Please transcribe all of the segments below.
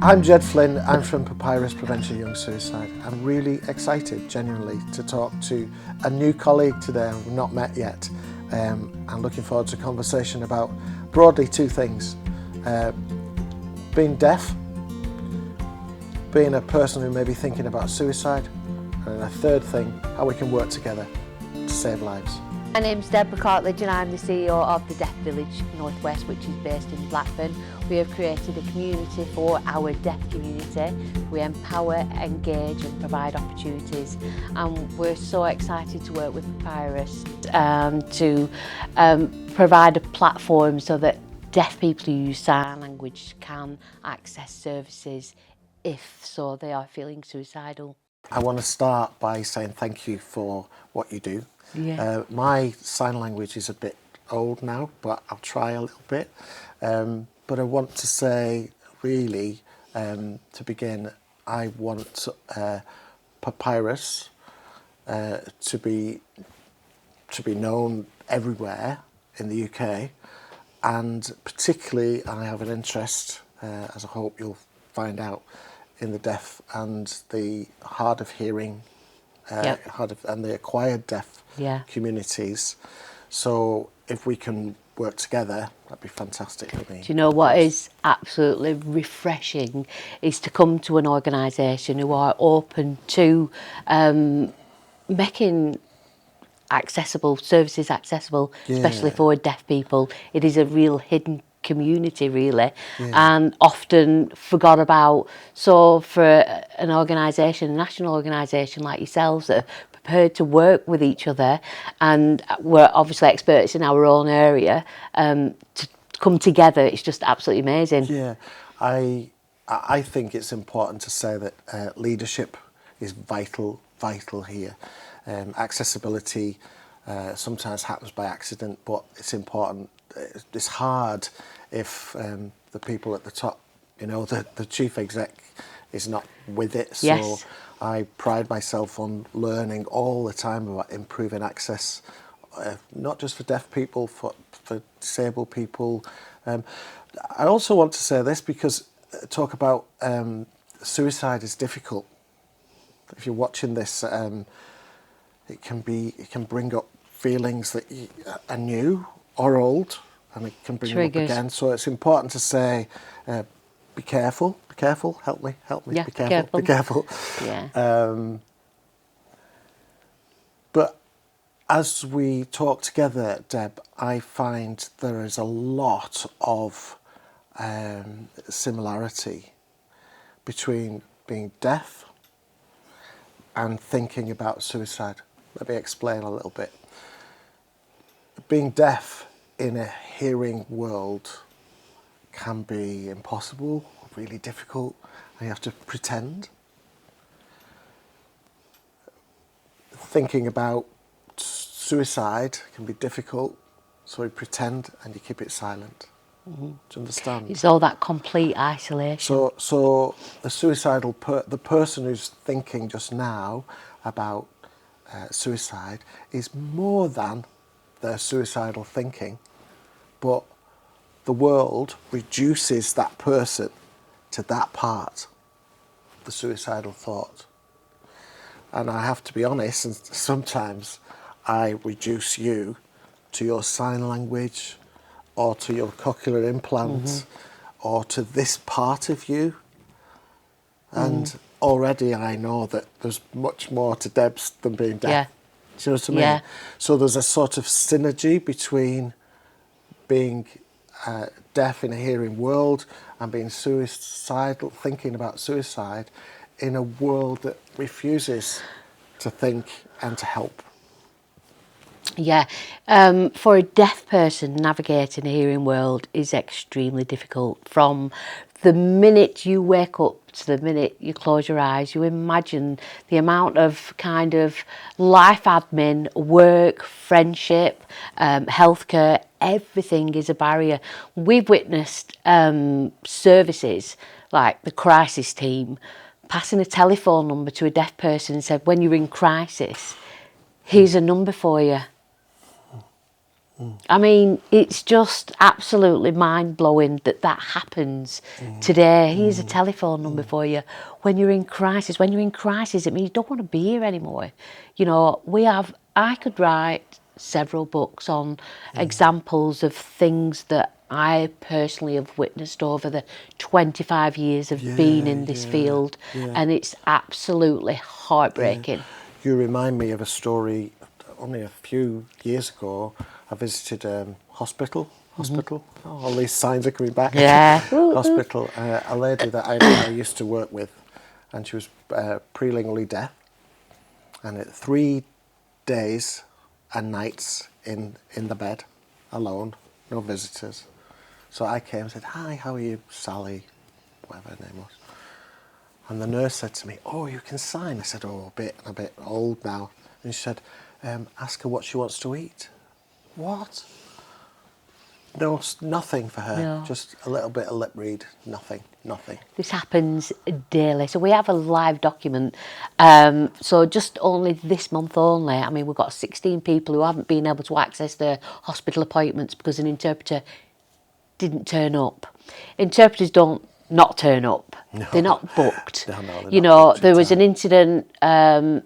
I'm Ged Flynn, I'm from Papyrus Prevention Young Suicide. I'm really excited, genuinely, to talk to a new colleague today we've not met yet. I'm looking forward to a conversation about broadly two things. Being deaf, being a person who may be thinking about suicide, and a third thing, how we can work together to save lives. My name's Debra Cartlidge and I'm the CEO of the Deaf Village Northwest, which is based in Blackburn. We have created a community for our deaf community. We empower, engage and provide opportunities, and we're so excited to work with Papyrus to provide a platform so that deaf people who use sign language can access services if so they are feeling suicidal. I want to start by saying thank you for what you do. Yeah. My sign language is a bit old now, but I'll try a little bit. But I want to say, really, to begin, I want Papyrus to be known everywhere in the UK, and particularly I have an interest, as I hope you'll find out, in the deaf and the hard of hearing, and the acquired deaf communities. So if we can work together, that'd be fantastic for me. Do you know what is absolutely refreshing is to come to an organisation who are open to making accessible services accessible, especially for deaf people. It is a real hidden community, really, and often forgot about. So for an organisation, a national organisation like yourselves that are prepared to work with each other, and we're obviously experts in our own area, to come together, it's just absolutely amazing. Yeah, I think it's important to say that leadership is vital here. Accessibility sometimes happens by accident, but it's important. It's hard if the people at the top, the chief exec is not with it. So I pride myself on learning all the time about improving access, not just for deaf people, for disabled people. I also want to say this because talk about suicide is difficult. If you're watching this, it can bring up feelings that are new or old, and it can bring them up again. So it's important to say, be careful, help me, Yeah, be careful. Yeah. But as we talk together, Deb, I find there is a lot of similarity between being deaf and thinking about suicide. Let me explain a little bit. Being deaf in a hearing world can be impossible, really difficult, and you have to pretend. Thinking about suicide can be difficult, so you pretend and you keep it silent. Do you understand? It's all that complete isolation. So the person who's thinking just now about suicide is more than their suicidal thinking, but the world reduces that person to that part, the suicidal thought. And I have to be honest, and sometimes I reduce you to your sign language, or to your cochlear implant, or to this part of you. And already I know that there's much more to Deb's than being deaf. Yeah. Do you know what I mean? Yeah. So there's a sort of synergy between being deaf in a hearing world and being suicidal, thinking about suicide in a world that refuses to think and to help. Yeah, for a deaf person, navigating a hearing world is extremely difficult. From the minute you wake up to the minute you close your eyes, you imagine the amount of kind of life admin, work, friendship, healthcare, everything is a barrier. We've witnessed services like the crisis team passing a telephone number to a deaf person and said, when you're in crisis, here's a number for you. I mean, it's just absolutely mind-blowing that happens today. Here's a telephone number for you. When you're in crisis, it means you don't want to be here anymore. You know, I could write several books on examples of things that I personally have witnessed over the 25 years of being in this field, and it's absolutely heartbreaking. You remind me of a story. Only a few years ago, I visited hospital. Oh, all these signs are coming back. Yeah. Hospital. A lady that I used to work with, and she was prelingually deaf, and 3 days and nights in the bed, alone, no visitors. So I came and said, "Hi, how are you, Sally?" Whatever her name was. And the nurse said to me, "Oh, you can sign." I said, "Oh, a bit old now." And she said, "Ask her what she wants to eat." What? No, nothing for her. No. Just a little bit of lip read. Nothing. This happens daily. So we have a live document. So just only this month only, I mean, we've got 16 people who haven't been able to access their hospital appointments because an interpreter didn't turn up. Interpreters don't not turn up. No. They're not booked. No, they're you not know, booked there in was an time. incident,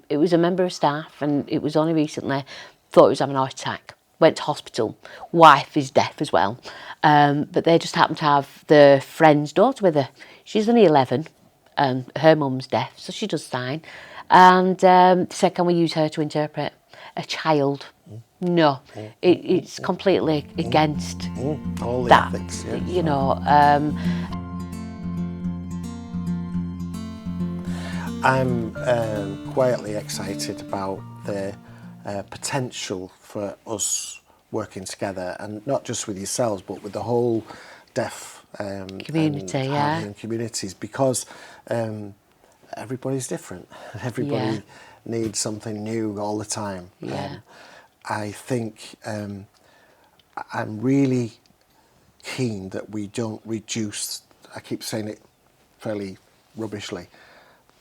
it was a member of staff, and it was only recently, thought he was having a heart attack. Went to hospital. Wife is deaf as well. But they just happened to have the friend's daughter with her. She's only 11. Her mum's deaf, so she does sign. And they said, "Can we use her to interpret?" A child. No. It's completely against All the that. ethics, yeah. You know, I'm quietly excited about the potential for us working together, and not just with yourselves, but with the whole deaf Community, and yeah. hard-hearing communities, because everybody's different. Everybody needs something new all the time. Yeah. I think I'm really keen that we don't reduce, I keep saying it fairly rubbishly,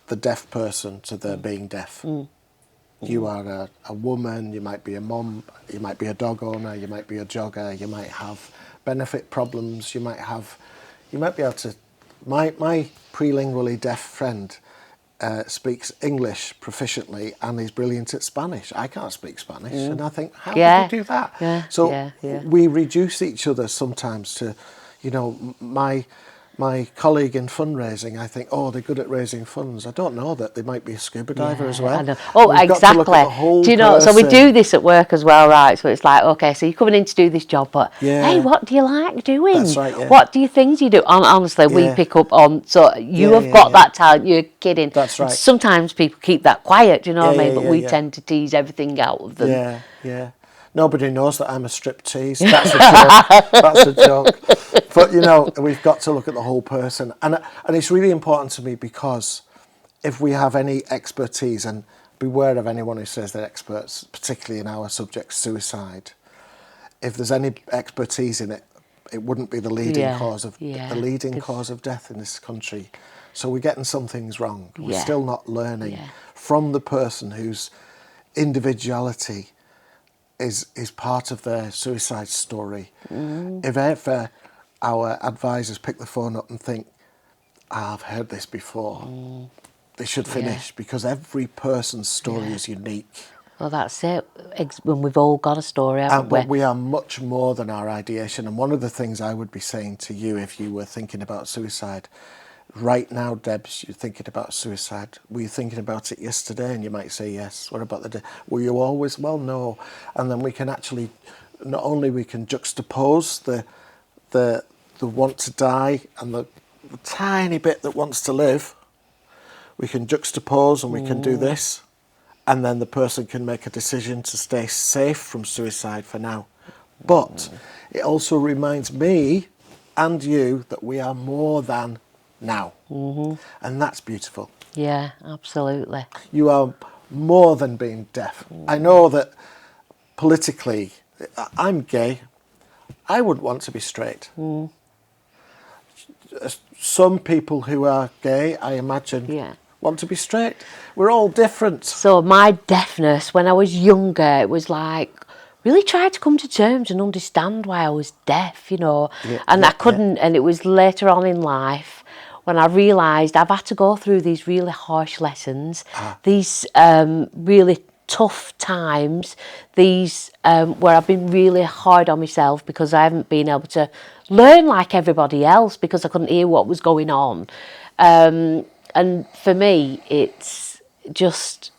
the deaf person to their being deaf. You are a woman, you might be a mum, you might be a dog owner, you might be a jogger, you might have benefit problems, you might be able to... My prelingually deaf friend speaks English proficiently and is brilliant at Spanish. I can't speak Spanish, and I think, how Yeah. did you do that? Yeah, So yeah. we reduce each other sometimes to, you know, my colleague in fundraising, I think, oh, they're good at raising funds. I don't know that they might be a scuba diver as well. I know. Oh, We've got to look exactly. at the whole Do you know? So we person. do this at work as well, right? So it's like, okay, so you're coming in to do this job, but Yeah. hey, what do you like doing? That's right, yeah. What do you things you do? Honestly, we Yeah. pick up on. So you Yeah, have yeah, got yeah. that talent. You're kidding. That's right. Sometimes people keep that quiet. Do you know what I mean? Yeah, But yeah, we yeah. tend to tease everything out of them. Yeah. Nobody knows that I'm a striptease. That's a joke. That's a joke. But, you know, we've got to look at the whole person. And it's really important to me, because if we have any expertise, and beware of anyone who says they're experts, particularly in our subject, suicide, if there's any expertise in it, it wouldn't be the leading cause of cause of death in this country. So we're getting some things wrong. We're still not learning from the person whose individuality is part of their suicide story. If ever our advisors pick the phone up and think, I've heard this before, they should finish, because every person's story is unique. Well, that's it. When we've all got a story, haven't we? But we are much more than our ideation. And one of the things I would be saying to you, if you were thinking about suicide, right now, Debs, you're thinking about suicide. Were you thinking about it yesterday? And you might say yes. What about the day? Were you always? Well, no. And then we can actually, not only we can juxtapose the want to die and the tiny bit that wants to live, we can juxtapose and we can do this, and then the person can make a decision to stay safe from suicide for now. But it also reminds me and you that we are more than now. And that's beautiful. Yeah, absolutely. You are more than being deaf. I know that politically, I'm gay. I wouldn't want to be straight. Some people who are gay, I imagine, want to be straight. We're all different. So my deafness, when I was younger, it was like really tried to come to terms and understand why I was deaf, you know, Yeah, and yeah, I couldn't. And it was later on in life when I realised I've had to go through these really harsh lessons, these really tough times, these where I've been really hard on myself because I haven't been able to learn like everybody else because I couldn't hear what was going on. And for me, it's just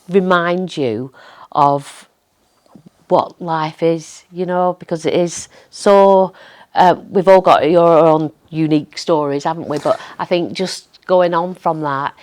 remind you of what life is, you know, because it is so. We've all got your own unique stories, haven't we? But I think just going on from that,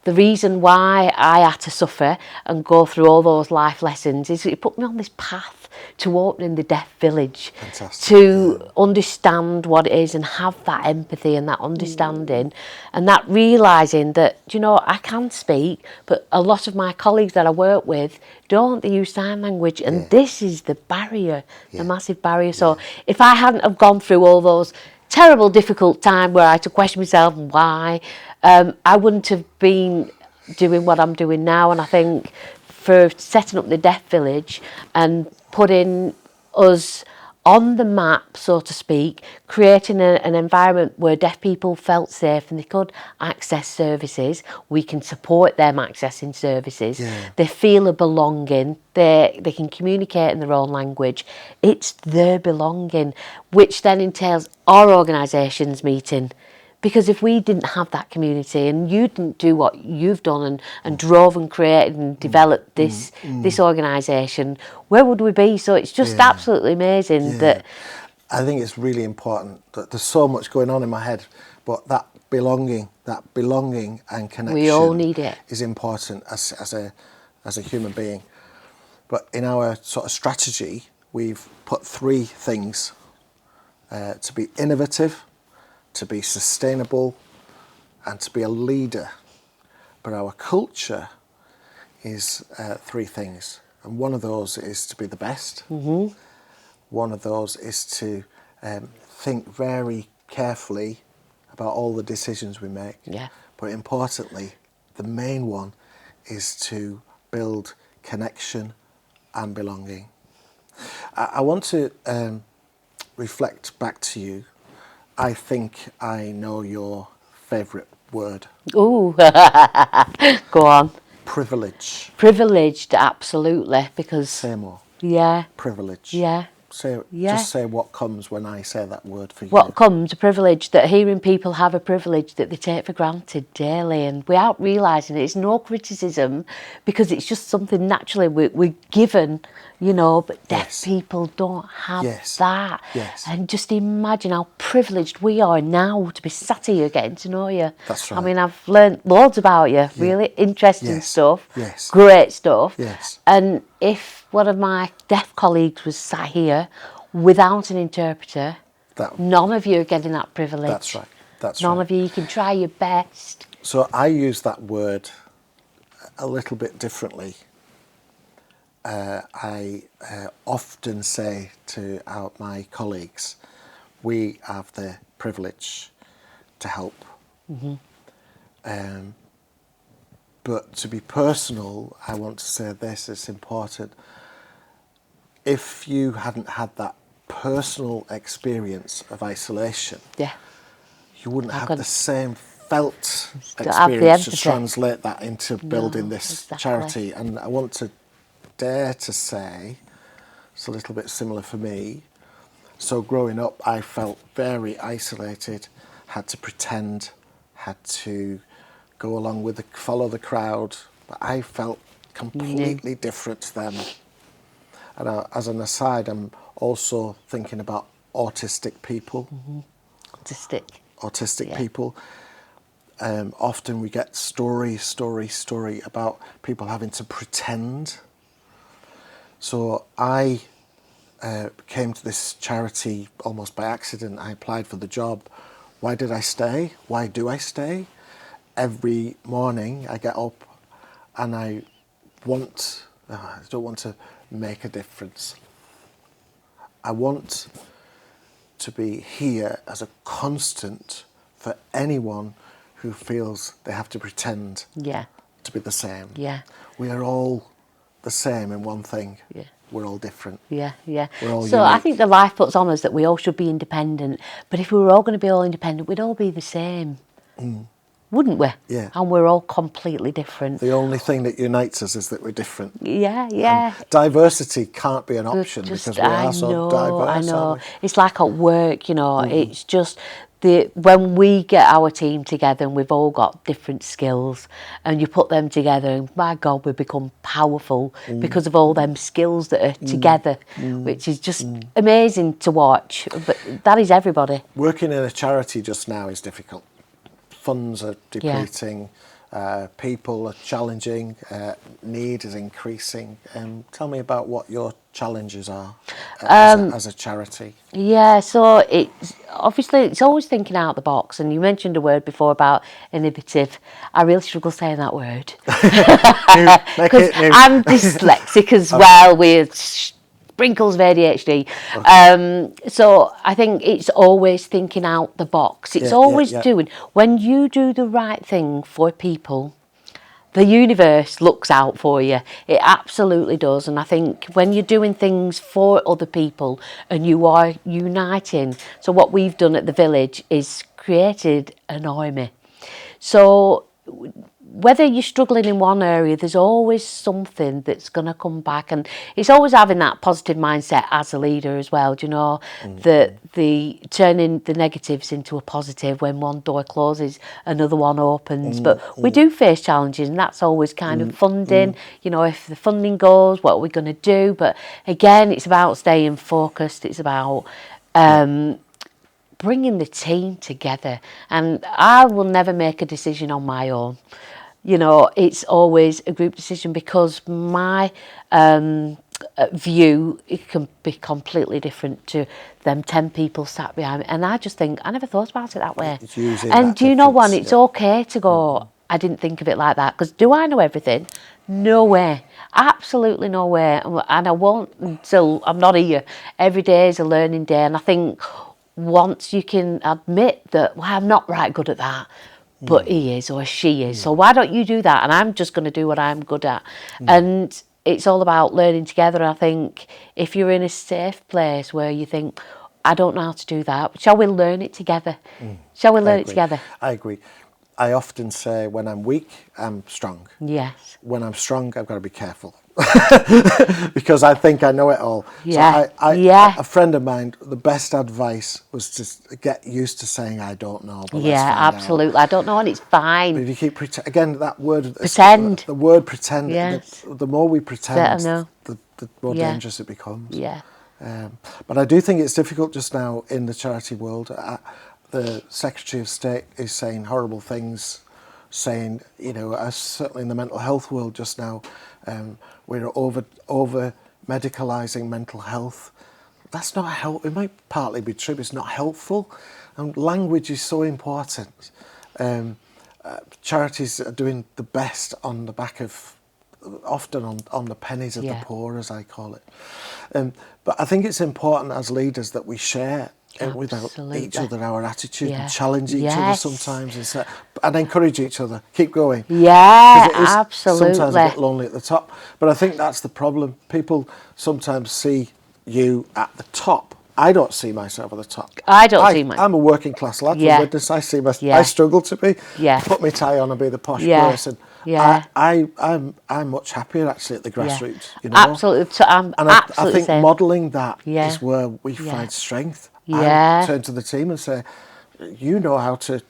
the reason why I had to suffer and go through all those life lessons is it put me on this path to opening the deaf village. Fantastic. To understand what it is and have that empathy and that understanding and that realising that, you know, I can speak, but a lot of my colleagues that I work with don't. They use sign language, and this is the barrier, the massive barrier. So if I hadn't have gone through all those terrible, difficult time where I had to question myself and why, I wouldn't have been doing what I'm doing now. And I think for setting up the Deaf Village and putting us on the map, so to speak, creating an environment where deaf people felt safe and they could access services. We can support them accessing services. They feel a belonging. They can communicate in their own language. It's their belonging, which then entails our organisation's meeting. Because if we didn't have that community and you didn't do what you've done and drove and created and developed this organisation, where would we be? So it's just absolutely amazing that... I think it's really important that there's so much going on in my head, but that belonging and connection We all need it. is important as a human being. But in our sort of strategy, we've put 3 things: to be innovative, to be sustainable, and to be a leader. But our culture is 3 things. And one of those is to be the best. Mm-hmm. One of those is to think very carefully about all the decisions we make. Yeah. But importantly, the main one is to build connection and belonging. I want to reflect back to you. I think I know your favourite word. Ooh, go on. Privilege. Privileged, absolutely, because... Say more. Yeah. Privilege. Yeah. Just say what comes when I say that word for you. What comes, a privilege, that hearing people have a privilege that they take for granted daily, and without realising it, it's no criticism, because it's just something naturally we're given, you know, but deaf people don't have that. Yes. And just imagine how privileged we are now to be sat here getting to know you. That's right. I mean, I've learnt loads about you, really interesting stuff, Yes. great stuff. Yes. And if one of my deaf colleagues was sat here without an interpreter, none of you are getting that privilege. That's right. None of you can try your best. So I use that word a little bit differently. I often say to my colleagues, we have the privilege to help. Mm-hmm. But to be personal, I want to say this, it's important. If you hadn't had that personal experience of isolation, you wouldn't have the same felt experience to translate that into building this charity. And I want to dare to say, it's a little bit similar for me. So growing up, I felt very isolated, had to pretend, had to go along with follow the crowd, but I felt completely different to them. And as an aside, I'm also thinking about autistic people. Mm-hmm. Autistic people. Often we get story about people having to pretend. So I came to this charity almost by accident. I applied for the job. Why did I stay? Why do I stay? Every morning I get up and I don't want to make a difference. I want to be here as a constant for anyone who feels they have to pretend to be the same. Yeah. We are all the same in one thing. Yeah. we're all different. Yeah, yeah. We're all So I unique. think the life puts on us that we all should be independent. But if we were all going to be all independent, we'd all be the same, wouldn't we? Yeah. And we're all completely different. The only thing that unites us is that we're different. Yeah, yeah. Diversity can't be an option because we are so diverse, I know. aren't we? It's like at work, you know. It's just when we get our team together and we've all got different skills, and you put them together, and my God, we become powerful because of all them skills that are together, which is just amazing to watch. But that is everybody. Working in a charity just now is difficult. Funds are depleting. People are challenging, need is increasing. Tell me about what your challenges are as a charity. Yeah, so it's obviously it's always thinking out the box, and you mentioned a word before about innovative. I really struggle saying that word because I'm dyslexic as well with sprinkles of ADHD. So I think it's always thinking out the box. It's always doing, when you do the right thing for people, the universe looks out for you. It absolutely does. And I think when you're doing things for other people and you are uniting, so what we've done at the village is created an army. So whether you're struggling in one area, there's always something that's going to come back, and it's always having that positive mindset as a leader as well. Do you know that the turning the negatives into a positive? When one door closes, another one opens. But we do face challenges, and that's always kind of funding. You know, if the funding goes, what are we going to do? But again, it's about staying focused. It's about bringing the team together, and I will never make a decision on my own. You know, it's always a group decision because my view, it can be completely different to them 10 people sat behind me. And I just think, I never thought about it that way. And do you know what? It's okay to go, I didn't think of it like that. Because do I know everything? No way. Absolutely no way. And I won't until I'm not here. Every day is a learning day. And I think once you can admit that, well, I'm not right good at that, but he is or she is. So why don't you do that? And I'm just going to do what I'm good at. And it's all about learning together. I think if you're in a safe place where you think, I don't know how to do that, shall we learn it together? Shall we learn it together? I agree. I often say when I'm weak, I'm strong. Yes. When I'm strong, I've got to be careful. Because I think I know it all. Yeah. So a friend of mine, the best advice was to get used to saying I don't know. But let's find absolutely. I don't know, and it's fine. But if you keep again, that word pretend. The word pretend. Yes. The more we pretend, the more Yeah. dangerous it becomes. Yeah. But I do think it's difficult just now in the charity world. The Secretary of State is saying horrible things, saying, you know, certainly in the mental health world just now, we're over medicalising mental health. That's not help. It might partly be true, but it's not helpful. And language is so important. Charities are doing the best on the back of, often on the pennies of the poor, as I call it. But I think it's important as leaders that we share with each other our attitude and challenge each other sometimes and encourage each other. Keep going. Yeah, absolutely. Sometimes a bit lonely at the top, but I think that's the problem. People sometimes see you at the top. I don't see myself at the top. I'm a working class lad. For goodness, I see myself. I struggle to be. Put my tie on and be the posh person. I'm much happier actually at the grassroots. You know? Absolutely. I think modelling that is where we find strength. I turn to the team and say, you know how to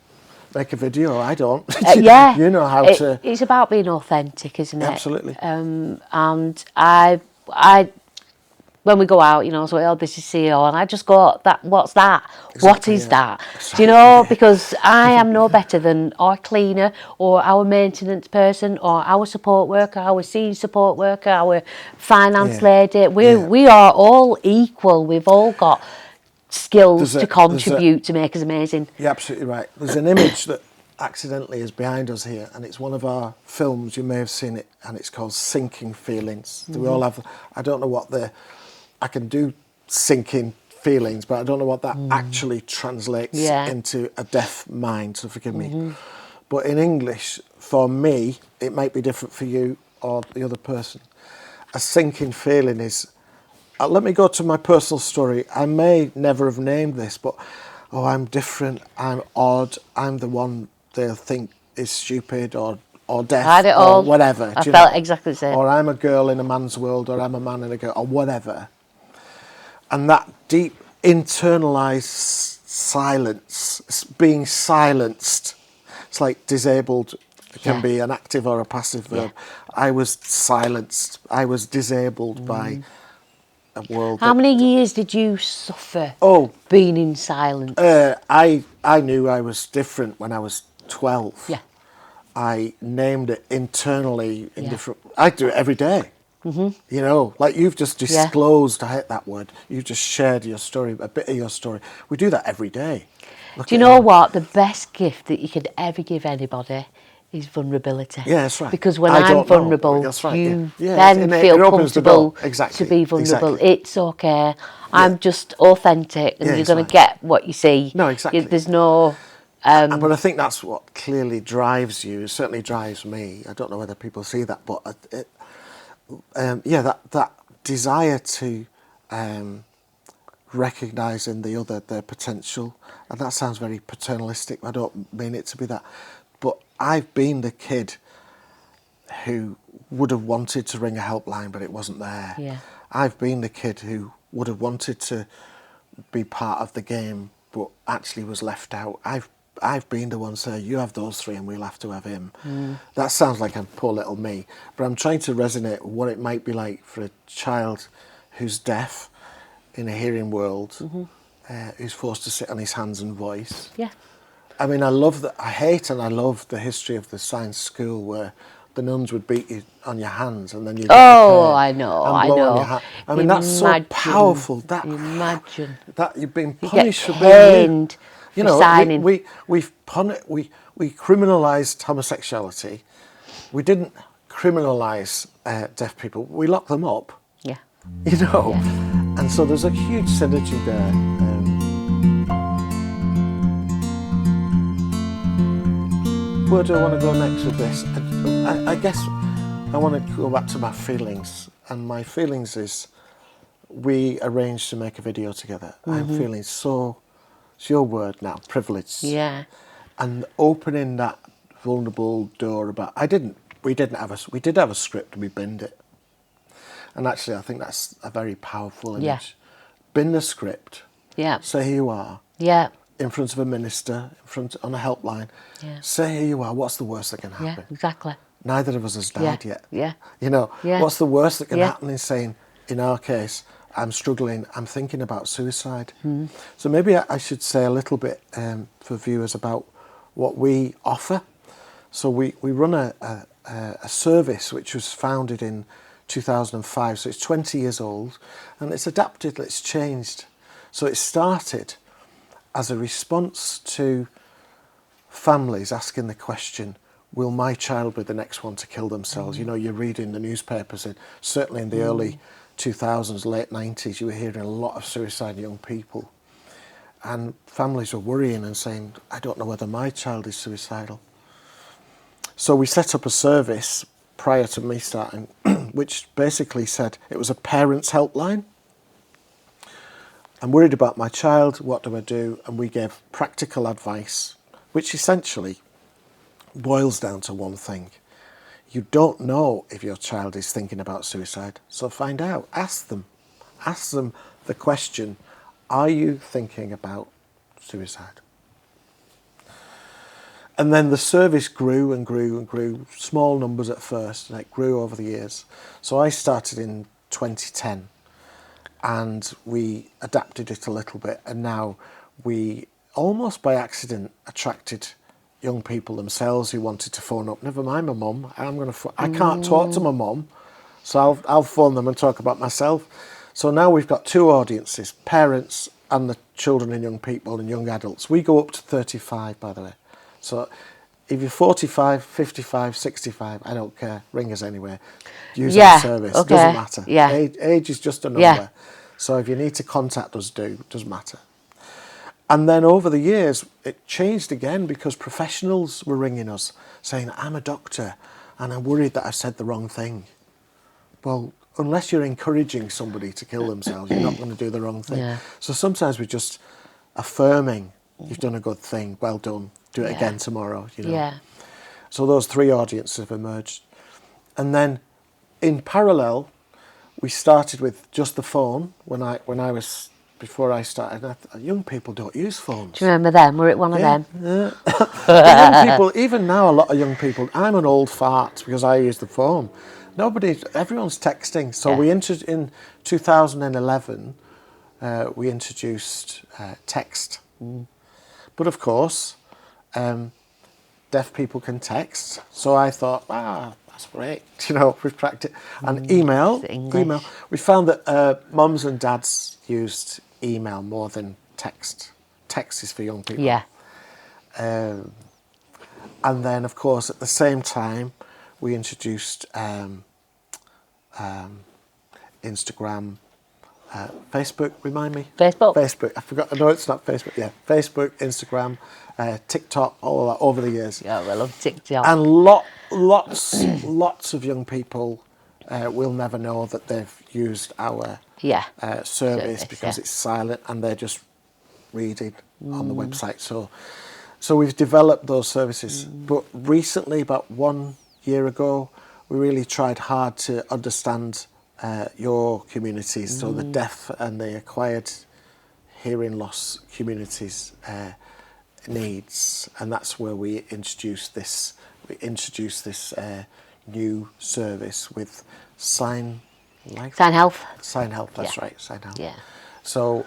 make a video, I don't. You know how to. It's about being authentic, isn't it? Absolutely. And I when we go out, you know, so, oh, this is CEO, and I just go, what's that? Exactly, what is that? Do you know, because I am no better than our cleaner or our maintenance person or our support worker, our senior support worker, our finance lady. We are all equal. We've all got skills to contribute to make us amazing. You're absolutely right. There's an image that accidentally is behind us here, and it's one of our films. You may have seen it, and it's called Sinking Feelings. We all have, I don't know what I can do sinking feelings, but I don't know what that actually translates into a deaf mind, so forgive me. But in English, for me, it might be different for you or the other person. A sinking feeling is let me go to my personal story. I may never have named this, but I'm different, I'm odd, I'm the one they'll think is stupid or deaf I had it or all. whatever. I do you felt know? exactly the same. Or I'm a girl in a man's world, or I'm a man in a girl, or whatever. And that deep internalized silence, being silenced, it's like disabled can Yeah. be an active or a passive verb. I was silenced. I was disabled by a world How that... many years did you suffer Oh, being in silence? I knew I was different when I was 12. Yeah. I named it internally in Yeah. different... I do it every day. Mm-hmm. You know, like you've just Yeah. disclosed, I hate that word, you've just shared your story, a bit of your story. We do that every day. Look Do you at know him. what? The best gift that you could ever give anybody is vulnerability. Yeah, that's right. Because when I I'm don't know. vulnerable, That's right. you Yeah, then it feel opens the door. comfortable Exactly. to be vulnerable. Exactly. It's okay. Yeah. I'm just authentic, and Yeah, you're it's going to right. get what you see. No, exactly. There's no. But I think that's what clearly drives you. It certainly drives me. I don't know whether people see that, but that desire to recognise in the other their potential, and that sounds very paternalistic. I don't mean it to be that, but I've been the kid who would have wanted to ring a helpline, but it wasn't there. Yeah. I've been the kid who would have wanted to be part of the game, but actually was left out. I've been the one saying, you have those three and we'll have to have him. That sounds like a poor little me, but I'm trying to resonate with what it might be like for a child who's deaf in a hearing world, who's forced to sit on his hands and voice. Yeah. I mean, I hate and I love the history of the science school where the nuns would beat you on your hands and then you'd Oh, I know. and I blow on your know. hand. I mean, that's so powerful. Imagine. That you've been You punished get for being caned you for know, signing. we criminalised homosexuality. We didn't criminalise deaf people. We locked them up. Yeah. You know, Yeah. and so there's a huge synergy there. Where do I want to go next with this? I guess I want to go back to my feelings, and my feelings is we arranged to make a video together. I'm feeling so, it's your word now, privileged. Yeah. And opening that vulnerable door about, we did have a script and we binned it. And actually I think that's a very powerful image. Yeah. Bin the script. Yeah. Say who you are. Yeah. In front of a minister, on a helpline. Yeah. Say who you are. What's the worst that can Yeah. happen? Exactly. Neither of us has died yet. Yeah. You know, Yeah. what's the worst that can Yeah. happen in saying, in our case, I'm struggling, I'm thinking about suicide. So maybe I should say a little bit for viewers about what we offer. So we run a service which was founded in 2005, so it's 20 years old, and it's adapted, it's changed. So it started as a response to families asking the question, will my child be the next one to kill themselves? You know, you read in the newspapers, and certainly in the early 2000s, late 90s, you were hearing a lot of suicide young people. And families were worrying and saying, I don't know whether my child is suicidal. So we set up a service prior to me starting, which basically said it was a parents' helpline. I'm worried about my child, what do I do? And we gave practical advice, which essentially boils down to one thing. You don't know if your child is thinking about suicide, so find out. Ask them. Ask them the question, are you thinking about suicide? And then the service grew and grew and grew, small numbers at first, and it grew over the years. So I started in 2010, and we adapted it a little bit, and now we, almost by accident, attracted young people themselves who wanted to phone up. Never mind my mum. I can't talk to my mum, so I'll phone them and talk about myself. So now we've got two audiences: parents and the children and young people and young adults. We go up to 35, by the way. So if you're 45, 55, 65, I don't care. Ring us anyway. Use our service. Okay. Doesn't matter. Yeah. Age is just a number. Yeah. So if you need to contact us, doesn't matter. And then over the years, it changed again because professionals were ringing us saying, I'm a doctor and I'm worried that I've said the wrong thing. Well, unless you're encouraging somebody to kill themselves, you're not going to do the wrong thing. Yeah. So sometimes we're just affirming, you've done a good thing, well done, do it Yeah. again tomorrow, you know. Yeah. So those three audiences have emerged. And then in parallel, we started with just the phone before I started. Young people don't use phones. Do you remember them? We're at one of them. The young people, even now, a lot of young people, I'm an old fart because I use the phone. Everyone's texting. So Yeah. in 2011, we introduced text. But of course, deaf people can text. So I thought, that's great. You know, we've practiced. And email. It's English. We found that mums and dads used email more than text. Text is for young people. Yeah. And then, of course, at the same time, we introduced Instagram, Facebook. Remind me. Facebook. Facebook. I forgot. No, it's not Facebook. Yeah, Facebook, Instagram, TikTok. All of that over the years. Yeah, I love TikTok. And lots of young people will never know that they've used our service because it's silent and they're just reading on the website. So we've developed those services. But recently, about 1 year ago, we really tried hard to understand your communities, so the deaf and the acquired hearing loss communities' needs, and that's where we introduced this. New service with Sign Health. Sign Health. That's Yeah. right. Sign Health. Yeah. So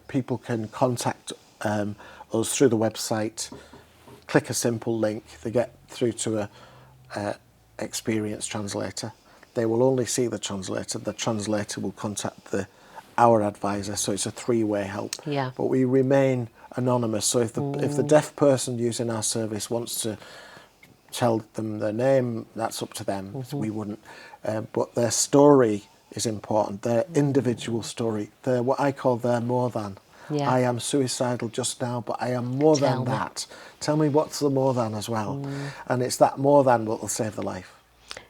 people can contact us through the website, click a simple link, they get through to a experienced translator. They will only see the translator will contact our advisor, so it's a three-way help. Yeah. But we remain anonymous, so if the deaf person using our service wants to tell them their name, that's up to them. We wouldn't. But their story is important, their individual story, what I call their more than. Yeah. I am suicidal just now, but I am more than that. Tell me what's the more than as well. And it's that more than what will save the life.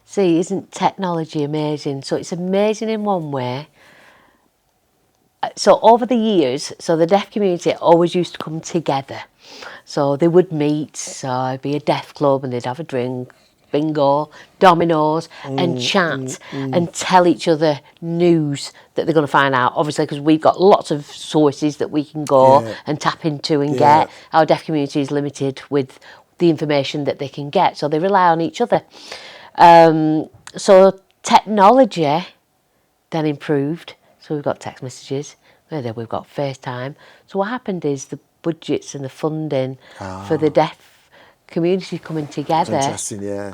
See, isn't technology amazing? So it's amazing in one way. So over the years, the deaf community always used to come together. So they would meet, so it'd be a deaf club and they'd have a drink, bingo, dominoes, and chat and tell each other news that they're going to find out. Obviously, because we've got lots of sources that we can go and tap into and get. Our deaf community is limited with the information that they can get, so they rely on each other. So technology then improved. So we've got text messages, then we've got FaceTime. So what happened is the budgets and the funding for the deaf community coming together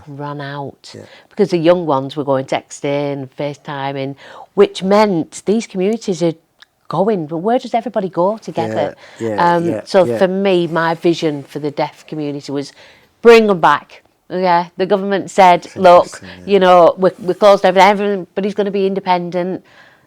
ran out. Because the young ones were going texting, FaceTiming, which meant these communities are going, but where does everybody go together? For me, my vision for the deaf community was bring them back. Okay, the government said, look, you know, we're closed everything, everybody's going to be independent.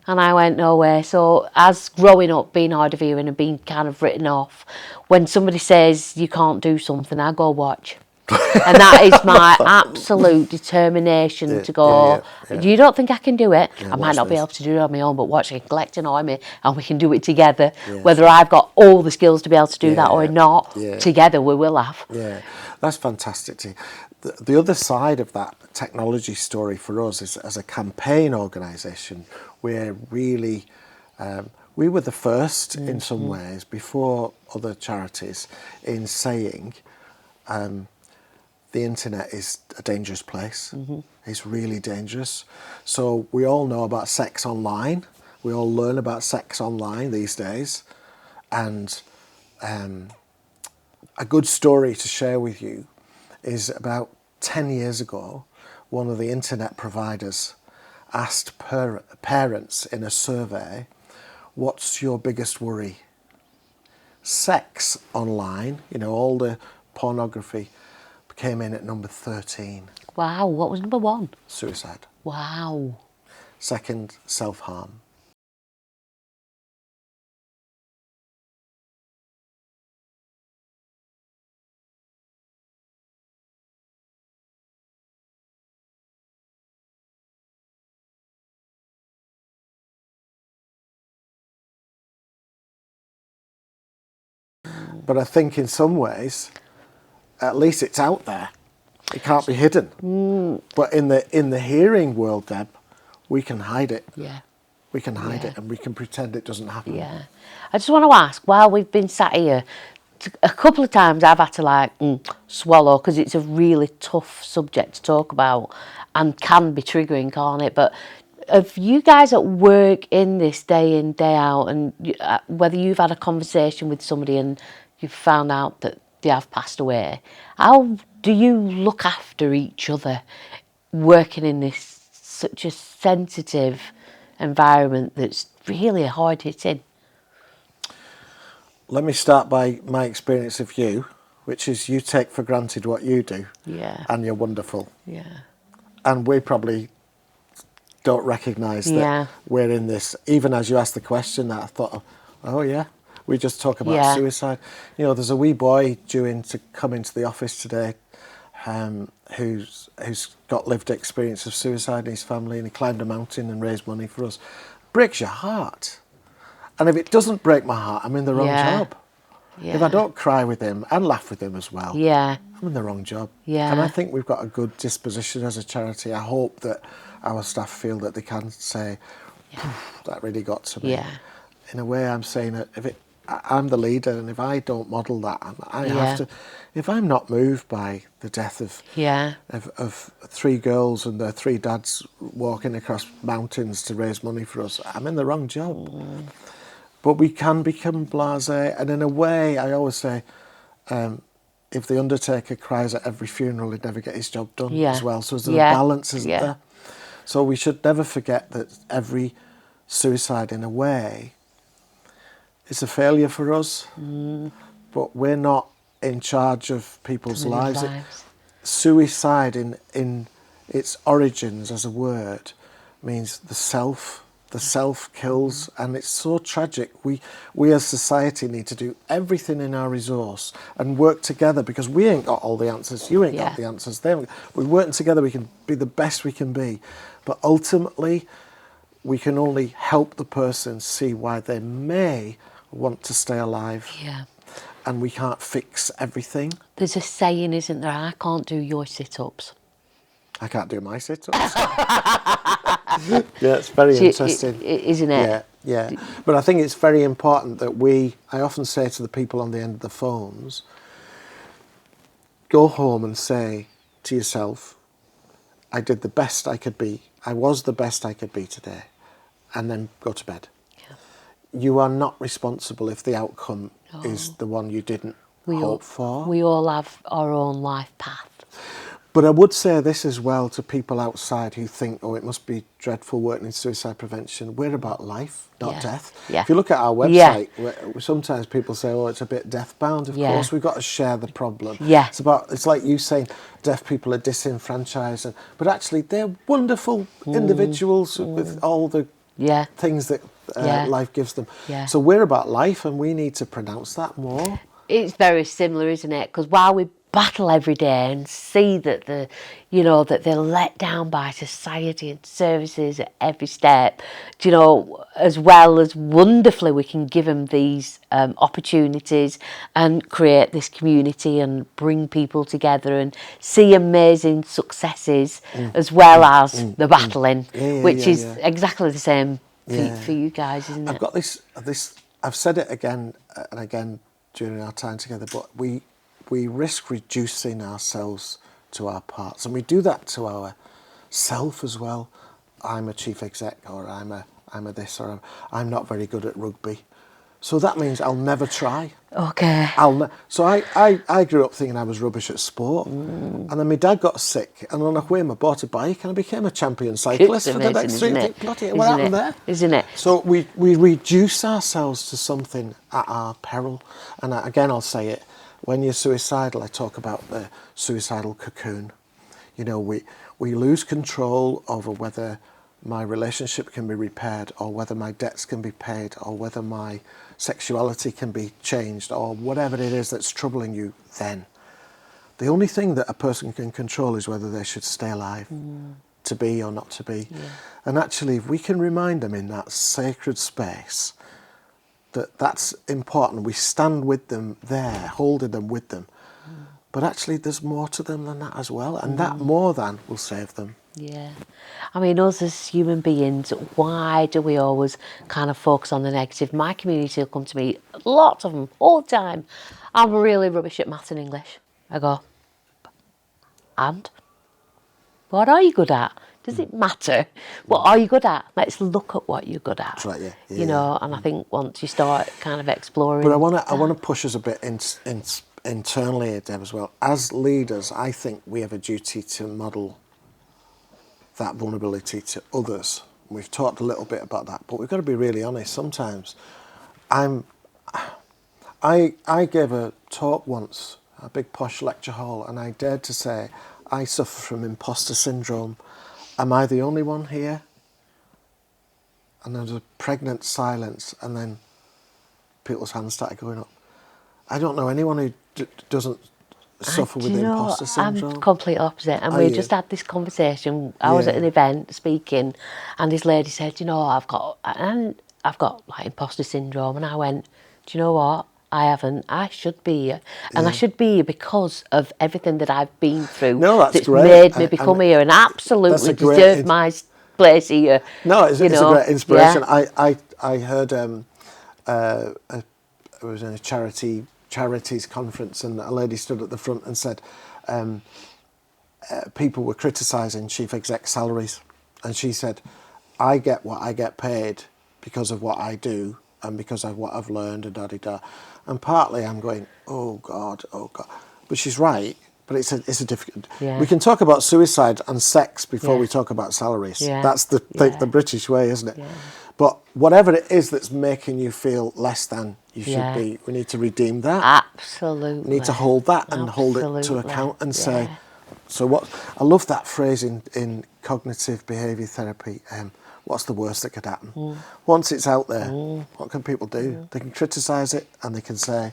And I went, no way. So as growing up, being hard of hearing and being kind of written off, when somebody says you can't do something, I go watch. And that is my absolute determination to go, you don't think I can do it? I might not be able to do it on my own, but watch, I can collect an army and we can do it together. Whether I've got all the skills to be able to do that or not, together we will have. Yeah, that's fantastic. The other side of that technology story for us is as a campaign organisation, we're really, we were the first in some ways before other charities in saying the internet is a dangerous place. It's really dangerous. So we all know about sex online. We all learn about sex online these days. And a good story to share with you is about 10 years ago, one of the internet providers asked parents in a survey, what's your biggest worry? Sex online, you know, all the pornography, came in at number 13. Wow, what was number one? Suicide. Wow. Second, self-harm. But I think in some ways, at least it's out there. It can't be hidden. But in the hearing world, Deb, we can hide it. Yeah. We can hide it, and we can pretend it doesn't happen. Yeah. I just want to ask, while we've been sat here, a couple of times I've had to swallow, because it's a really tough subject to talk about and can be triggering, can't it? But have you guys at work in this day in, day out, and whether you've had a conversation with somebody and you've found out that they have passed away, how do you look after each other working in this such a sensitive environment that's really hard hitting? Let me start by my experience of you, which is you take for granted what you do. Yeah. And you're wonderful. Yeah. And we probably don't recognise that we're in this. Even as you asked the question, that I thought, oh yeah, we just talk about suicide. You know, there's a wee boy due to come into the office today who's got lived experience of suicide in his family, and he climbed a mountain and raised money for us. Breaks your heart. And if it doesn't break my heart, I'm in the wrong job. Yeah. If I don't cry with him and laugh with him as well, I'm in the wrong job. Yeah. And I think we've got a good disposition as a charity. I hope that our staff feel that they can say, that really got to me. Yeah. In a way, I'm saying that I'm the leader, and if I don't model that, I have to. If I'm not moved by the death of 3 girls and their 3 dads walking across mountains to raise money for us, I'm in the wrong job. But we can become blasé, and in a way, I always say, if the undertaker cries at every funeral, he'd never get his job done as well. So there's a balance, isn't there? So we should never forget that every suicide, in a way, is a failure for us. But we're not in charge of people's lives. Suicide, in its origins as a word, means the self. The self kills, and it's so tragic. We as society need to do everything in our resource and work together, because we ain't got all the answers. You ain't got the answers. We're working together. We can be the best we can be, but ultimately, we can only help the person see why they may want to stay alive. Yeah. And we can't fix everything. There's a saying, isn't there? I can't do your sit-ups. I can't do my sit-ups. Yeah, it's very interesting. Isn't it? Yeah. But I think it's very important that I often say to the people on the end of the phones, go home and say to yourself, I did the best I could be. I was the best I could be today. And then go to bed. Yeah. You are not responsible if the outcome is the one you didn't hope for. We all have our own life path. But I would say this as well to people outside who think, it must be dreadful working in suicide prevention. We're about life, not death. Yeah. If you look at our website, sometimes people say, it's a bit death-bound. Of course, we've got to share the problem. Yeah. It's like you saying deaf people are disenfranchised. But actually, they're wonderful individuals with all the things that life gives them. Yeah. So we're about life, and we need to pronounce that more. It's very similar, isn't it? Because while we battle every day and see that that they're let down by society and services at every step, as well as wonderfully we can give them these opportunities and create this community and bring people together and see amazing successes as well as the battling, which is exactly the same for you guys, isn't it? I've got this. I've said it again and again during our time together, but we risk reducing ourselves to our parts, and we do that to our self as well. I'm a chief exec, or I'm a this, or I'm not very good at rugby, so that means I'll never try. Okay. So I grew up thinking I was rubbish at sport, and then my dad got sick, and on a whim I bought a bike and I became a champion cyclist for the next 3 years. What happened there? Isn't it? So we reduce ourselves to something at our peril, and again I'll say it. When you're suicidal, I talk about the suicidal cocoon. We lose control over whether my relationship can be repaired, or whether my debts can be paid, or whether my sexuality can be changed, or whatever it is that's troubling you then. The only thing that a person can control is whether they should stay alive, to be or not to be. Yeah. And actually, if we can remind them in that sacred space that's important. We stand with them there, holding them with them. But actually, there's more to them than that as well, and that more than will save them. Yeah. I mean, us as human beings, why do we always kind of focus on the negative? My community will come to me, lots of them, all the time. I'm really rubbish at maths and English. I go, and? What are you good at? Does it matter? What are you good at? Let's look at what you're good at. That's right, yeah. You know, and I think once you start kind of exploring... But I want to push us a bit internally, Deb, as well. As leaders, I think we have a duty to model that vulnerability to others. We've talked a little bit about that, but we've got to be really honest. Sometimes I gave a talk once, a big posh lecture hall, and I dared to say, I suffer from imposter syndrome. Am I the only one here? And there was a pregnant silence, and then people's hands started going up. I don't know anyone who doesn't suffer with imposter syndrome. I'm complete opposite, and we just had this conversation. I was at an event speaking, and this lady said, "You know, I've got like imposter syndrome," and I went, "Do you know what? I haven't. I should be here, and I should be here because of everything that I've been through. No, that's great. Made me become here, and absolutely deserve my place here." No, it's a great inspiration. Yeah. I heard I was in a charities conference, and a lady stood at the front and said people were criticising chief exec salaries, and she said, "I get what I get paid because of what I do and because of what I've learned and da-di-da." And partly I'm going, oh God. But she's right, but it's a difficult... Yeah. We can talk about suicide and sex before we talk about salaries. Yeah. That's the British way, isn't it? Yeah. But whatever it is that's making you feel less than you should be, we need to redeem that. Absolutely. We need to hold that and hold it to account and say... So what... I love that phrase in cognitive behaviour therapy, what's the worst that could happen? Once it's out there, what can people do? They can criticise it, and they can say,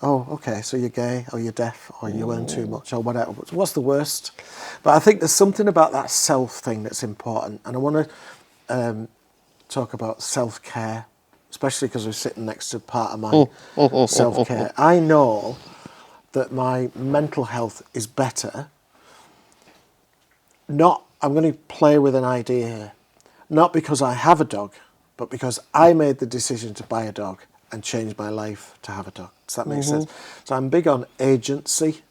oh, okay, so you're gay, or you're deaf, or you earn too much, or whatever. What's the worst? But I think there's something about that self thing that's important, and I want to talk about self-care, especially because we're sitting next to part of my self-care. I know that my mental health is better. I'm going to play with an idea here. Not because I have a dog, but because I made the decision to buy a dog and change my life to have a dog. Does that make sense? So I'm big on agency.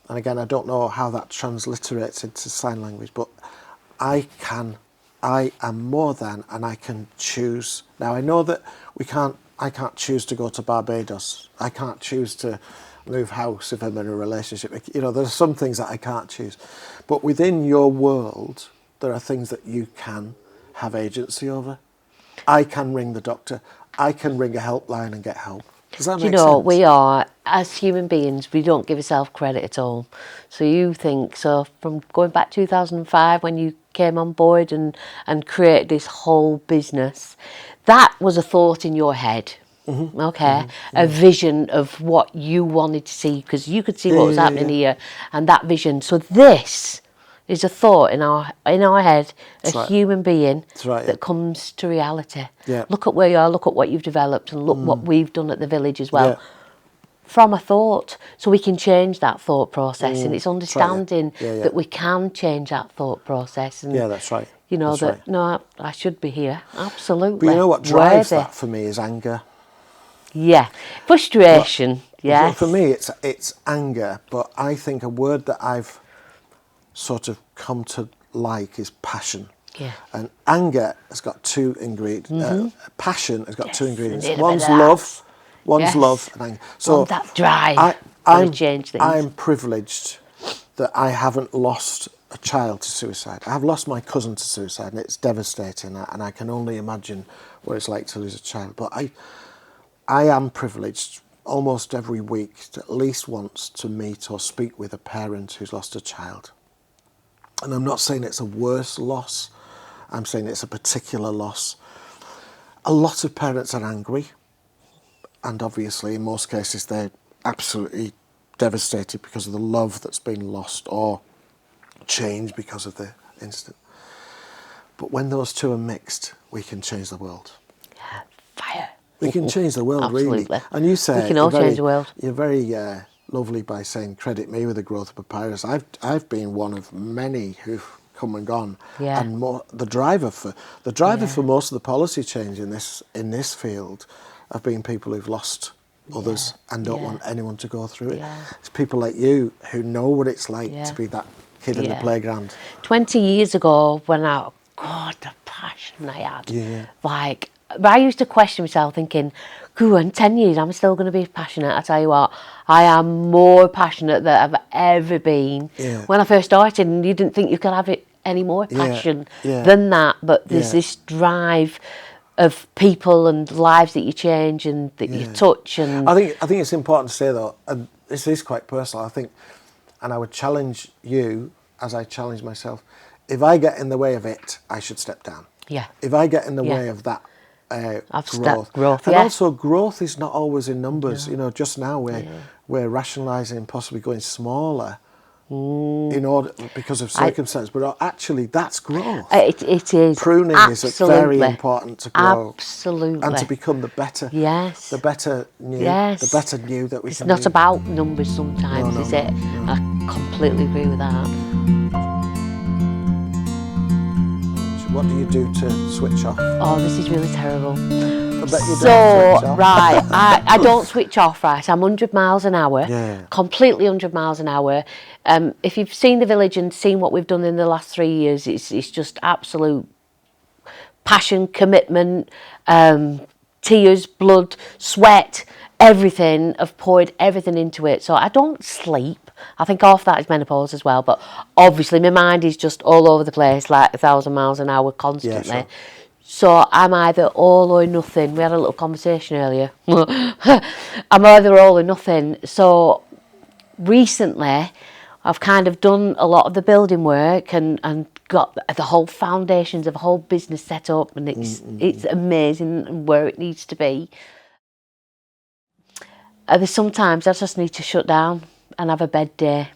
And again, I don't know how that transliterates into sign language, but I am more than, and I can choose. Now, I know that I can't choose to go to Barbados. I can't choose to move house if I'm in a relationship. You know, there are some things that I can't choose. But within your world, there are things that you can have agency over. I can ring the doctor. I can ring a helpline and get help. Does that make sense? You know, we are, as human beings, we don't give ourselves credit at all. So you think, so from going back 2005 when you came on board and created this whole business, that was a thought in your head. A vision of what you wanted to see, because you could see what was happening here, and that vision. So this is a thought in our head, human being that comes to reality. Yeah. Look at where you are, look at what you've developed, and look what we've done at the village as well. Yeah. From a thought, so we can change that thought process, and it's understanding that we can change that thought process. And, that's right. You know, no, I should be here, absolutely. But you know what drives that for me is anger. Yeah, frustration. Yeah. For me, it's anger, but I think a word that I've sort of come to like is passion. Yeah. And anger has got two ingredients. Passion has got two ingredients. One's love. One's love and anger. So that drive. I'm privileged that I haven't lost a child to suicide. I have lost my cousin to suicide, and it's devastating. And I can only imagine what it's like to lose a child. But I am privileged almost every week, at least once, to meet or speak with a parent who's lost a child. And I'm not saying it's a worse loss. I'm saying it's a particular loss. A lot of parents are angry. And obviously, in most cases, they're absolutely devastated because of the love that's been lost or changed because of the incident. But when those two are mixed, we can change the world. Yeah, fire. We can change the world, Absolutely. really. And you say we can all change the world. You're very lovely by saying credit me with the growth of Papyrus. I've been one of many who've come and gone, Yeah. and the driver for most of the policy change in this field have been people who've lost others and don't want anyone to go through it. Yeah. It's people like you who know what it's like Yeah. to be that kid in the playground. 20 years ago, God, the passion I had. Yeah. Like, I used to question myself thinking, "Ooh, in 10 years, I'm still going to be passionate." I tell you what, I am more passionate than I've ever been. Yeah. When I first started, and you didn't think you could have it any more passion Yeah. than that, but there's Yeah. this drive of people and lives that you change and that you touch. And I think it's important to say though, and this is quite personal, I think, and I would challenge you as I challenge myself. If I get in the way of it, I should step down. Yeah. If I get in the way of that growth, and also growth is not always in numbers. You know, just now we're rationalising possibly going smaller in order because of circumstance, but actually that's growth. It is. Pruning is very important to grow. Absolutely. And to become the better. Yes. The better new. Yes. The better new that we It's can not be. about numbers sometimes, No, is it? no. I completely agree with that. What do you do to switch off? Oh, this is really terrible. I bet you So, don't switch off. right, I don't switch off, right? I'm 100 miles an hour, Yeah. completely 100 miles an hour. If you've seen The Village and seen what we've done in the last 3 years, it's just absolute passion, commitment, tears, blood, sweat, everything. I've poured everything into it. So I don't sleep. I think half that is menopause as well. But obviously my mind is just all over the place, like 1,000 miles an hour constantly. Yeah, sure. So I'm either all or nothing. We had a little conversation earlier. I'm either all or nothing. So recently I've kind of done a lot of the building work and got the whole foundations of a whole business set up, and it's amazing where it needs to be. There's sometimes I just need to shut down and have a bed day.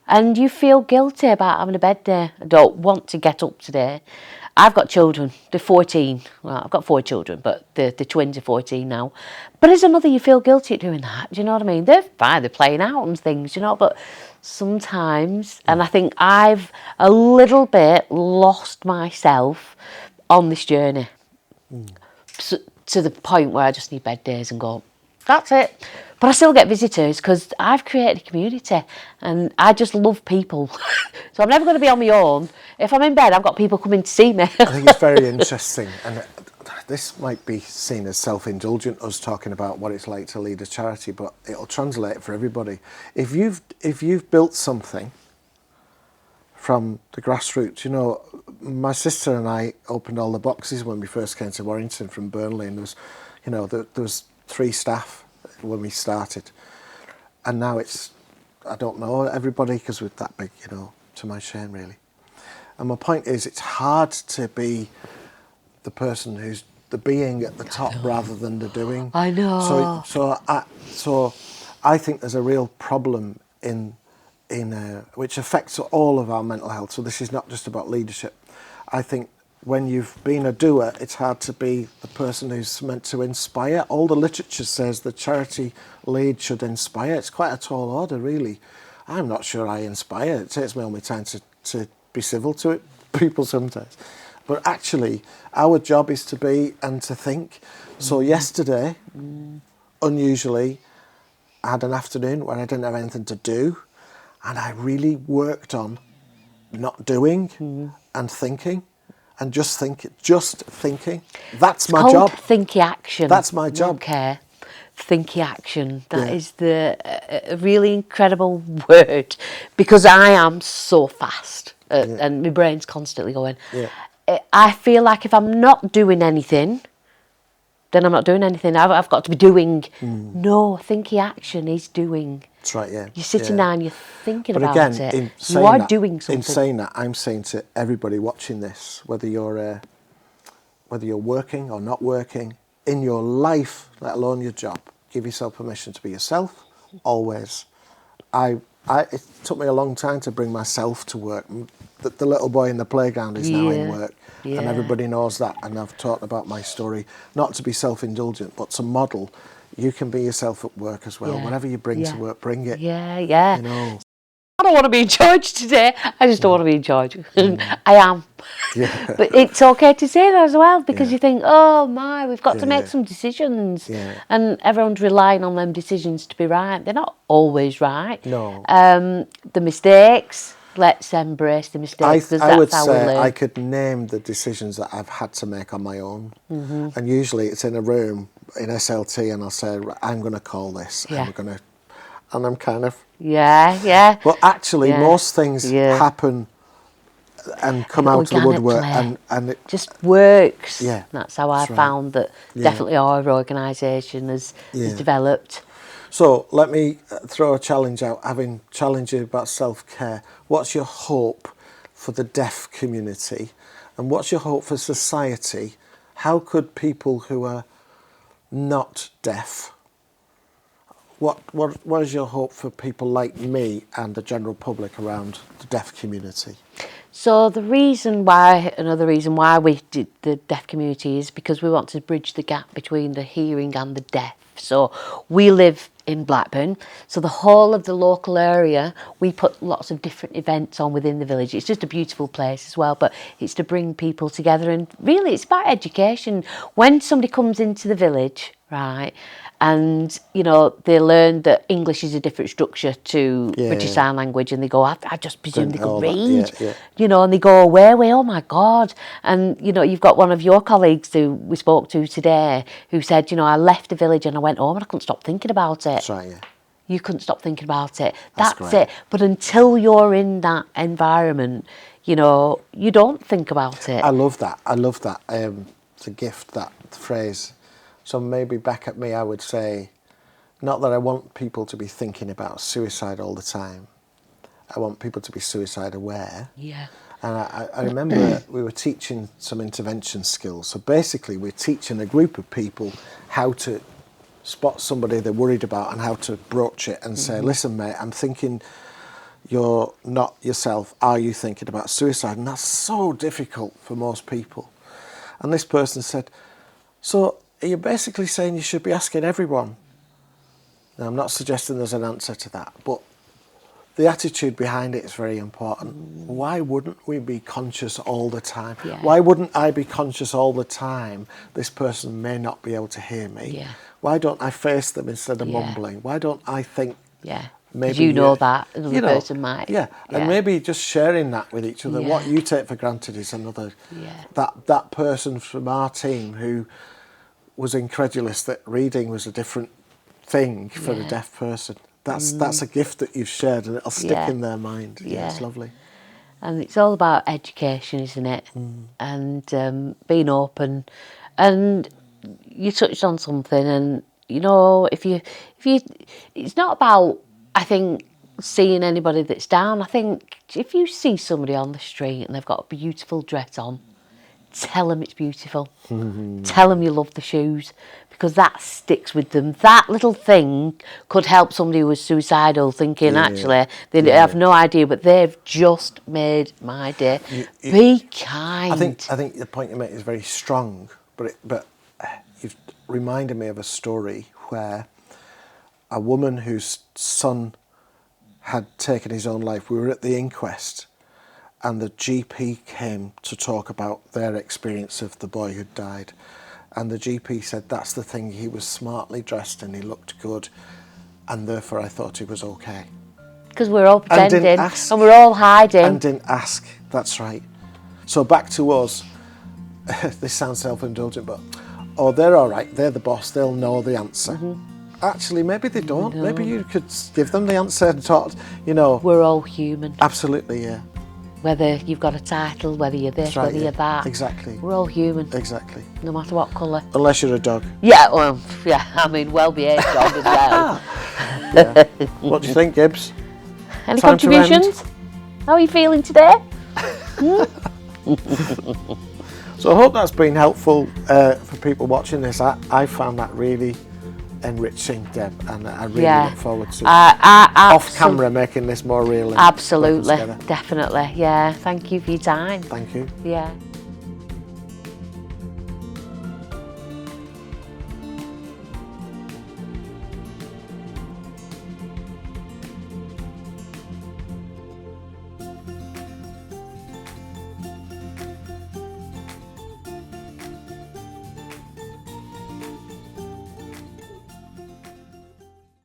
And you feel guilty about having a bed day. I don't want to get up today. I've got children, they're 14. Well, I've got 4 children, but the twins are 14 now. But as a mother, you feel guilty at doing that. Do you know what I mean? They're fine, they're playing out and things, you know, but sometimes, and I think I've a little bit lost myself on this journey. So, to the point where I just need bed days and go, that's it. But I still get visitors because I've created a community and I just love people. So I'm never going to be on my own. If I'm in bed, I've got people coming to see me. I think it's very interesting, and this might be seen as self-indulgent, us talking about what it's like to lead a charity, but it'll translate for everybody. If you've built something from the grassroots, you know, my sister and I opened all the boxes when we first came to Warrington from Burnley, and there was 3 staff when we started, and now it's, I don't know everybody because we're that big, you know, to my shame really. And my point is, it's hard to be the person who's the being at the top rather than the doing. I know. So I think there's a real problem in which affects all of our mental health. So this is not just about leadership. I think when you've been a doer, it's hard to be the person who's meant to inspire. All the literature says the charity lead should inspire. It's quite a tall order, really. I'm not sure I inspire. It takes me all my time to be civil to people sometimes. But actually, our job is to be and to think. So yesterday, unusually, I had an afternoon when I didn't have anything to do, and I really worked on not doing and thinking. And just thinking. That's my job. Thinky action. That's my job. Okay. Thinky action. That is a really incredible word, because I am so fast and my brain's constantly going. Yeah. I feel like if I'm not doing anything, then I'm not doing anything. I've got to be doing. No, thinky action is doing. That's right, yeah. You're sitting down, you're thinking but about again, it. You are doing something. In saying that, I'm saying to everybody watching this, whether you're working or not working, in your life, let alone your job, give yourself permission to be yourself, always. It took me a long time to bring myself to work. The little boy in the playground is now in work. Yeah. and everybody knows that. And I've talked about my story, not to be self-indulgent, but to model. You can be yourself at work as well. Yeah. Whatever you bring to work, bring it. Yeah, yeah. You know. I don't want to be in charge today. I just don't want to be in charge. I am. Yeah. But it's okay to say that as well, because Yeah. you think, oh my, we've got to make Yeah. some decisions. Yeah. And everyone's relying on them decisions to be right. They're not always right. No. The mistakes, let's embrace the mistakes, because I would that's how we say learn. I could name the decisions that I've had to make on my own. And usually it's in a room in SLT, and I'll say, "Right, I'm going to call this. Yeah. And I'm kind of... Yeah, yeah. But actually, Yeah. most things Yeah. happen and come out of the woodwork, Organically. and it, Just works. Yeah, That's how I that's right. found that Yeah. definitely our organisation has developed. So let me throw a challenge out, having challenged you about self-care. What's your hope for the deaf community, and what's your hope for society? How could people who are not deaf, what is your hope for people like me and the general public around the deaf community? So another reason why we did the deaf community is because we want to bridge the gap between the hearing and the deaf. So we live in Blackburn, so the whole of the local area, we put lots of different events on within the village. It's just a beautiful place as well, but it's to bring people together, and really it's about education. When somebody comes into the village, right, and you know they learn that English is a different structure to British Sign Language, and they go, I just presume they could read, you know, and they go away, oh my God. And you know, you've got one of your colleagues who we spoke to today who said, you know, I left the village and I went home and I couldn't stop thinking about it. That's right, yeah. You couldn't stop thinking about it. That's That's great. it. But until you're in that environment, you know, you don't think about it. I love that. It's a gift, that phrase. So maybe back at me, I would say, not that I want people to be thinking about suicide all the time. I want people to be suicide aware. Yeah. And I remember we were teaching some intervention skills. So basically we're teaching a group of people how to spot somebody they're worried about and how to broach it and say, listen mate, I'm thinking you're not yourself. Are you thinking about suicide? And that's so difficult for most people. And this person said, so are you basically saying you should be asking everyone? Now I'm not suggesting there's an answer to that, but the attitude behind it is very important. Why wouldn't we be conscious all the time? Yeah. Why wouldn't I be conscious all the time this person may not be able to hear me? Yeah. Why don't I face them instead of mumbling? Why don't I think maybe you know that another person might. Yeah, and maybe just sharing that with each other. What you take for granted is another. That person from our team who was incredulous that reading was a different thing for a deaf person. That's a gift that you've shared, and it'll stick in their mind. Yeah, it's lovely. And it's all about education, isn't it? And being open. And you touched on something, and you know, if you, it's not about, I think, seeing anybody that's down. I think if you see somebody on the street and they've got a beautiful dress on, tell them it's beautiful. Tell them you love the shoes, because that sticks with them. That little thing could help somebody who was suicidal, thinking actually they have no idea, but they've just made my day. Be kind. I think the point you make is very strong, but you've reminded me of a story where a woman whose son had taken his own life. We were at the inquest, and the GP came to talk about their experience of the boy who'd died. And the GP said, that's the thing, he was smartly dressed and he looked good, and therefore I thought he was okay. Because we're all pretending, and we're all hiding. And didn't ask, that's right. So back to us, this sounds self-indulgent, but, oh, they're all right, they're the boss, they'll know the answer. Actually, maybe they don't. No. Maybe you could give them the answer and talk, you know. We're all human. Absolutely, yeah. Whether you've got a title, whether you're this, whether you're that. Exactly. We're all human. Exactly. No matter what colour. Unless you're a dog. Yeah, well, yeah, I mean, well-behaved dog as well. Yeah. What do you think, Gibbs? Any contributions? How are you feeling today? So I hope that's been helpful for people watching this. I found that really enriching, Deb, and I really look forward to off camera making this more real. And absolutely, definitely. Yeah, thank you for your time. Thank you. Yeah.